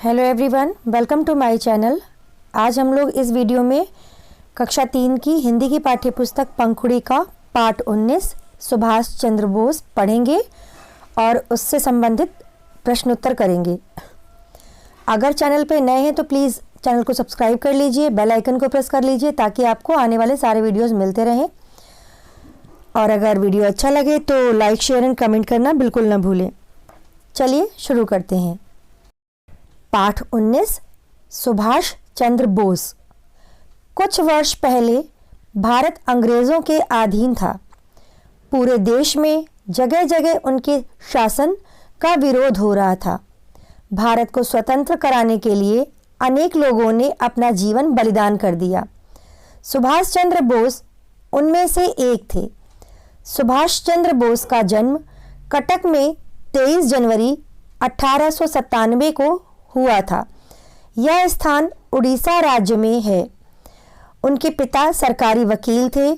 Hello everyone, welcome to my channel. आज हम लोग इस वीडियो में कक्षा 3 की हिंदी की पाठ्यपुस्तक पंखुड़ी का पाठ 19 सुभाष चंद्र बोस पढ़ेंगे और उससे संबंधित प्रश्नोत्तर करेंगे। अगर चैनल पे नए हैं तो प्लीज़ चैनल को सब्सक्राइब कर लीजिए, बेल आइकन को प्रेस कर लीजिए ताकि आपको आने वाले सारे वीडियोस मिलते रहें। और अगर वीडियो अच्छा लगे तो लाइक, शेयर एंड कमेंट करना बिल्कुल ना भूलें। चलिए शुरू करते हैं। पाठ 19 सुभाष चंद्र बोस। कुछ वर्ष पहले भारत अंग्रेज़ों के अधीन था। पूरे देश में जगह जगह उनके शासन का विरोध हो रहा था। भारत को स्वतंत्र कराने के लिए अनेक लोगों ने अपना जीवन बलिदान कर दिया। सुभाष चंद्र बोस उनमें से एक थे। सुभाष चंद्र बोस का जन्म कटक में 23 जनवरी 1897 को हुआ था। यह स्थान उड़ीसा राज्य में है। उनके पिता सरकारी वकील थे।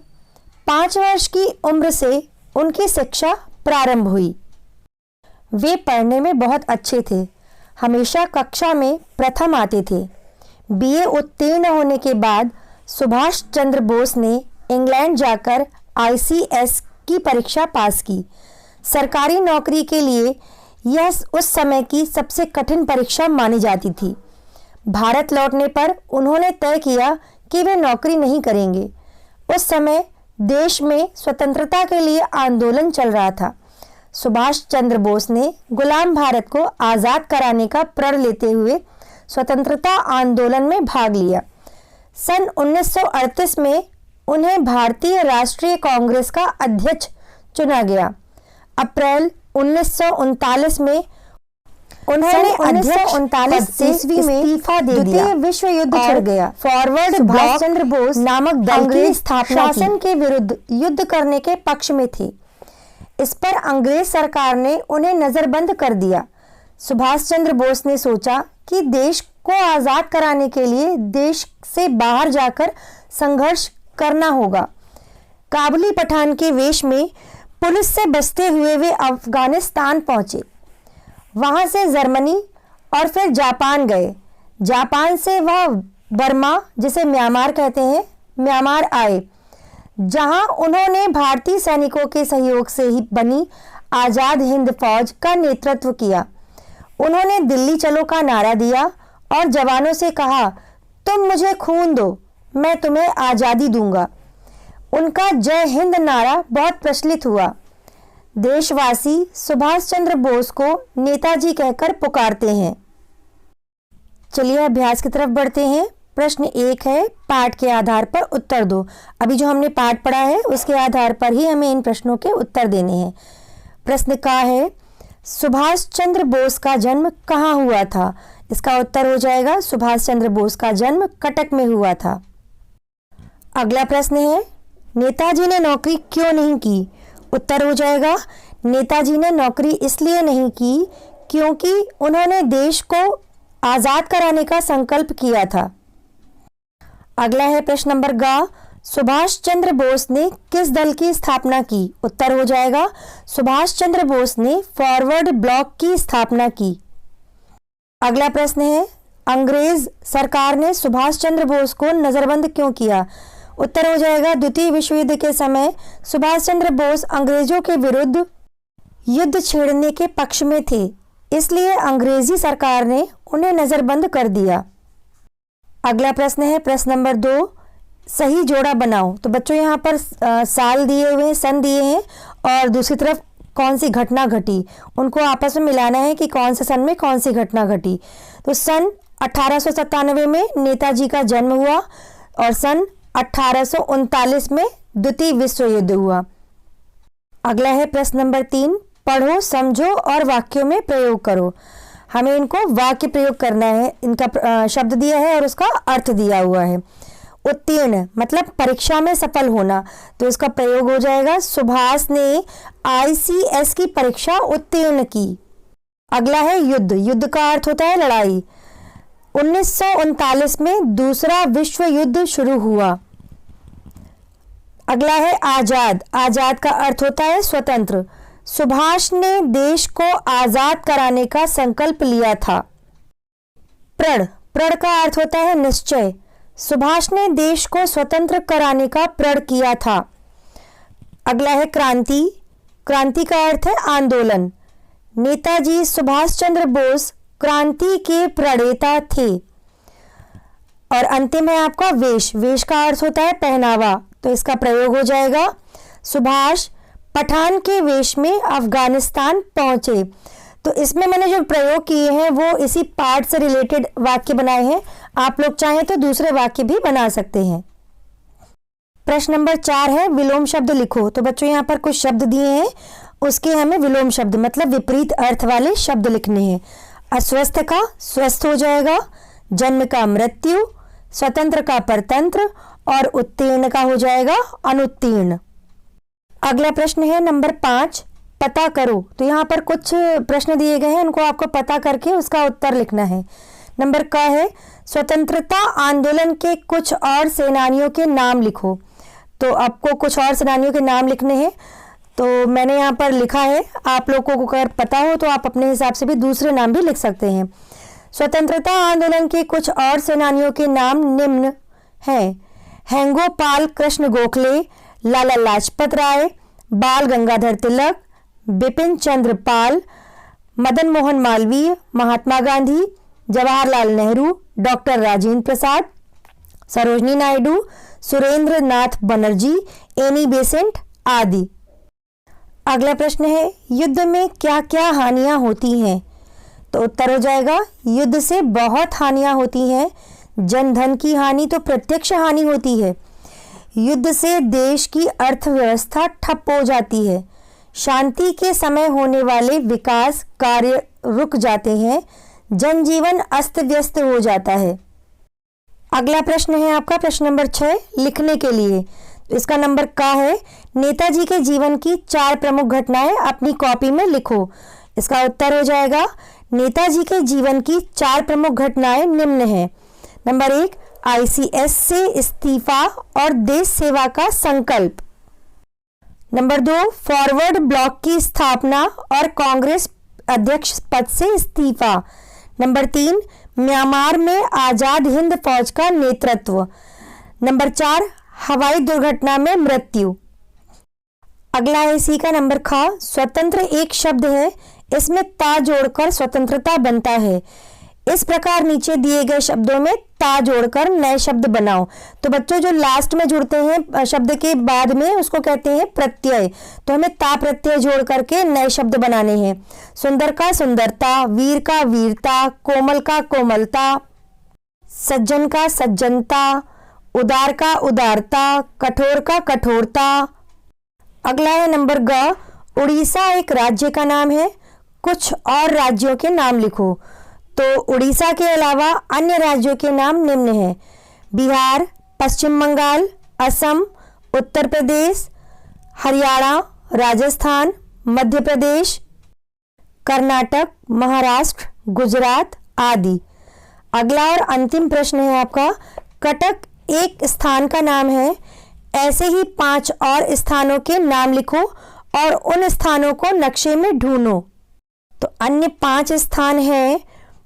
5 वर्ष की उम्र से उनकी शिक्षा प्रारंभ हुई। वे पढ़ने में बहुत अच्छे थे, हमेशा कक्षा में प्रथम आते थे। बीए उत्तीर्ण होने के बाद सुभाष चंद्र बोस ने इंग्लैंड जाकर ICS की परीक्षा पास की। सरकारी नौकरी के लिए यह उस समय की सबसे कठिन परीक्षा मानी जाती थी। भारत लौटने पर उन्होंने तय किया कि वे नौकरी नहीं करेंगे। उस समय देश में स्वतंत्रता के लिए आंदोलन चल रहा था। सुभाष चंद्र बोस ने गुलाम भारत को आज़ाद कराने का प्रण लेते हुए स्वतंत्रता आंदोलन में भाग लिया। सन 1938 में उन्हें भारतीय राष्ट्रीय कांग्रेस का अध्यक्ष चुना गया। अप्रैल 1939 में उन्होंने अध्यक्ष ईस्वी में इस्तीफा दे दिया। द्वितीय विश्व युद्ध छिड़ गया। फॉरवर्ड ब्लॉक चंद्र बोस नामक दल की स्थापना शासन के विरुद्ध युद्ध करने के पक्ष में थे। इस पर अंग्रेज सरकार ने उन्हें नजरबंद कर दिया। सुभाष चंद्र बोस ने सोचा कि देश को आज़ाद कराने के लिए देश से बाहर जाकर संघर्ष करना होगा। काबुली पठान के वेश में पुलिस से बचते हुए वे अफगानिस्तान पहुंचे। वहां से जर्मनी और फिर जापान गए। जापान से वह बर्मा, जिसे म्यांमार कहते हैं, म्यांमार आए, जहां उन्होंने भारतीय सैनिकों के सहयोग से ही बनी आज़ाद हिंद फौज का नेतृत्व किया। उन्होंने दिल्ली चलो का नारा दिया और जवानों से कहा, तुम मुझे खून दो, मैं तुम्हें आज़ादी दूंगा। उनका जय हिंद नारा बहुत प्रचलित हुआ। देशवासी सुभाष चंद्र बोस को नेताजी कहकर पुकारते हैं। चलिए अभ्यास की तरफ बढ़ते हैं। प्रश्न 1 है, पाठ के आधार पर उत्तर दो। अभी जो हमने पाठ पढ़ा है उसके आधार पर ही हमें इन प्रश्नों के उत्तर देने हैं। प्रश्न का है, सुभाष चंद्र बोस का जन्म कहाँ हुआ था? इसका उत्तर हो जाएगा सुभाष चंद्र बोस का जन्म कटक में हुआ था। अगला प्रश्न है, नेताजी ने नौकरी क्यों नहीं की? उत्तर हो जाएगा नेताजी ने नौकरी इसलिए नहीं की क्योंकि उन्होंने देश को आज़ाद कराने का संकल्प किया था। अगला है प्रश्न नंबर ग, सुभाष चंद्र बोस ने किस दल की स्थापना की? उत्तर हो जाएगा सुभाष चंद्र बोस ने फॉरवर्ड ब्लॉक की स्थापना की। अगला प्रश्न है, अंग्रेज सरकार ने सुभाष चंद्र बोस को नजरबंद क्यों किया? उत्तर हो जाएगा द्वितीय विश्व युद्ध के समय सुभाष चंद्र बोस अंग्रेजों के विरुद्ध युद्ध छेड़ने के पक्ष में थे, इसलिए अंग्रेजी सरकार ने उन्हें नजरबंद कर दिया। अगला प्रश्न है प्रश्न नंबर 2, सही जोड़ा बनाओ। तो बच्चों यहाँ पर साल दिए हुए हैं, सन दिए हैं और दूसरी तरफ कौन सी घटना घटी, उनको आपस में मिलाना है कि कौन से सन में कौन सी घटना घटी। तो सन 1897 में नेताजी का जन्म हुआ और सन 1839 में द्वितीय विश्व युद्ध हुआ। अगला है प्रश्न नंबर 3, पढ़ो, समझो और वाक्यों में प्रयोग करो। हमें इनको वाक्य प्रयोग करना है। इनका शब्द दिया है और उसका अर्थ दिया हुआ है। उत्तीर्ण मतलब परीक्षा में सफल होना, तो इसका प्रयोग हो जाएगा सुभाष ने ICS की परीक्षा उत्तीर्ण की। अगला है युद्ध, युद्ध का अर्थ होता है लड़ाई। 1939 में दूसरा विश्व युद्ध शुरू हुआ। अगला है आज़ाद, आज़ाद का अर्थ होता है स्वतंत्र। सुभाष ने देश को आज़ाद कराने का संकल्प लिया था। प्रण, प्रण का अर्थ होता है निश्चय। सुभाष ने देश को स्वतंत्र कराने का प्रण किया था। अगला है क्रांति, क्रांति का अर्थ है आंदोलन। नेताजी सुभाष चंद्र बोस क्रांति के प्रणेता थे। और अंतिम है आपका वेश, वेश का अर्थ होता है पहनावा, तो इसका प्रयोग हो जाएगा सुभाष पठान के वेश में अफगानिस्तान पहुंचे। तो इसमें मैंने जो प्रयोग किए हैं वो इसी पार्ट से रिलेटेड वाक्य बनाए हैं। आप लोग चाहें तो दूसरे वाक्य भी बना सकते हैं। प्रश्न नंबर 4 है विलोम शब्द लिखो। तो बच्चों यहाँ पर कुछ शब्द दिए हैं, उसके हमें विलोम शब्द मतलब विपरीत अर्थ वाले शब्द लिखने हैं। अस्वस्थ का स्वस्थ हो जाएगा, जन्म का मृत्यु, स्वतंत्र का परतंत्र और उत्तीर्ण का हो जाएगा अनुत्तीर्ण। अगला प्रश्न है नंबर 5, पता करो। तो यहाँ पर कुछ प्रश्न दिए गए हैं, उनको आपको पता करके उसका उत्तर लिखना है। नंबर क है स्वतंत्रता आंदोलन के कुछ और सेनानियों के नाम लिखो। तो आपको कुछ और सेनानियों के नाम लिखने हैं, तो मैंने यहाँ पर लिखा है। आप लोगों को अगर पता हो तो आप अपने हिसाब से भी दूसरे नाम भी लिख सकते हैं। स्वतंत्रता आंदोलन के कुछ और सेनानियों के नाम निम्न हैं: हेंगोपाल कृष्ण गोखले, लाला लाजपत राय, बाल गंगाधर तिलक, बिपिन चंद्र पाल, मदन मोहन मालवीय, महात्मा गांधी, जवाहरलाल नेहरू, डॉक्टर राजेंद्र प्रसाद, सरोजनी नायडू, सुरेंद्र नाथ बनर्जी, एनी बेसेंट आदि। अगला प्रश्न है युद्ध में क्या क्या हानियां होती हैं। तो उत्तर हो जाएगा युद्ध से बहुत हानियां होती हैं। जन धन की हानि तो प्रत्यक्ष हानि होती है। युद्ध से देश की अर्थव्यवस्था ठप हो जाती है। शांति के समय होने वाले विकास कार्य रुक जाते हैं। जनजीवन अस्त व्यस्त हो जाता है। अगला प्रश्न है आपका प्रश्न नंबर 6 लिखने के लिए। तो इसका नंबर का है नेताजी के जीवन की 4 प्रमुख घटनाएं अपनी कॉपी में लिखो। इसका उत्तर हो जाएगा नेताजी के जीवन की 4 प्रमुख घटनाएं निम्न हैं। नंबर 1 ICS से इस्तीफा और देश सेवा का संकल्प। नंबर 2 फॉरवर्ड ब्लॉक की स्थापना और कांग्रेस अध्यक्ष पद से इस्तीफा। नंबर 3 म्यांमार में आजाद हिंद फौज का नेतृत्व। नंबर 4 हवाई दुर्घटना में मृत्यु। अगला है इसी का नंबर ख स्वतंत्र एक शब्द है, इसमें ता जोड़कर स्वतंत्रता बनता है। इस प्रकार नीचे दिए गए शब्दों में ता जोड़कर नए शब्द बनाओ। तो बच्चों जो लास्ट में जुड़ते हैं शब्द के बाद में उसको कहते हैं प्रत्यय। तो हमें ता प्रत्यय जोड़ करके नए शब्द बनाने हैं। सुंदर का सुंदरता, वीर का वीरता, कोमल का कोमलता, सज्जन का सज्जनता, उदार का उदारता, कठोर का कठोरता। अगला है नंबर ग उड़ीसा एक राज्य का नाम है। कुछ और राज्यों के नाम लिखो। तो उड़ीसा के अलावा अन्य राज्यों के नाम निम्न हैं: बिहार, पश्चिम बंगाल, असम, उत्तर प्रदेश, हरियाणा, राजस्थान, मध्य प्रदेश, कर्नाटक, महाराष्ट्र, गुजरात आदि। अगला और अंतिम प्रश्न है आपका कटक एक स्थान का नाम है। ऐसे ही 5 और स्थानों के नाम लिखो और उन स्थानों को नक्शे में ढूंढो। तो अन्य 5 स्थान हैं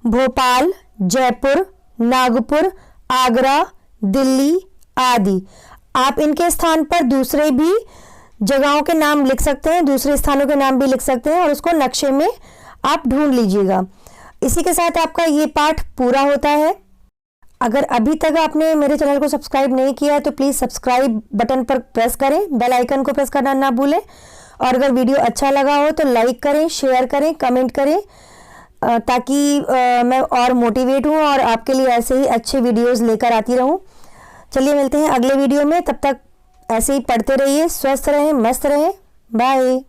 भोपाल, जयपुर, नागपुर, आगरा, दिल्ली आदि। आप इनके स्थान पर दूसरे भी जगहों के नाम लिख सकते हैं, दूसरे स्थानों के नाम भी लिख सकते हैं और उसको नक्शे में आप ढूंढ लीजिएगा। इसी के साथ आपका ये पाठ पूरा होता है। अगर अभी तक आपने मेरे चैनल को सब्सक्राइब नहीं किया है तो प्लीज़ सब्सक्राइब बटन पर प्रेस करें, बेल आइकन को प्रेस करना ना भूलें। और अगर वीडियो अच्छा लगा हो तो लाइक करें, शेयर करें, कमेंट करें, ताकि मैं और मोटिवेट हूँ और आपके लिए ऐसे ही अच्छे वीडियोस लेकर आती रहूँ। चलिए मिलते हैं अगले वीडियो में, तब तक ऐसे ही पढ़ते रहिए, स्वस्थ रहें, मस्त रहें। बाय।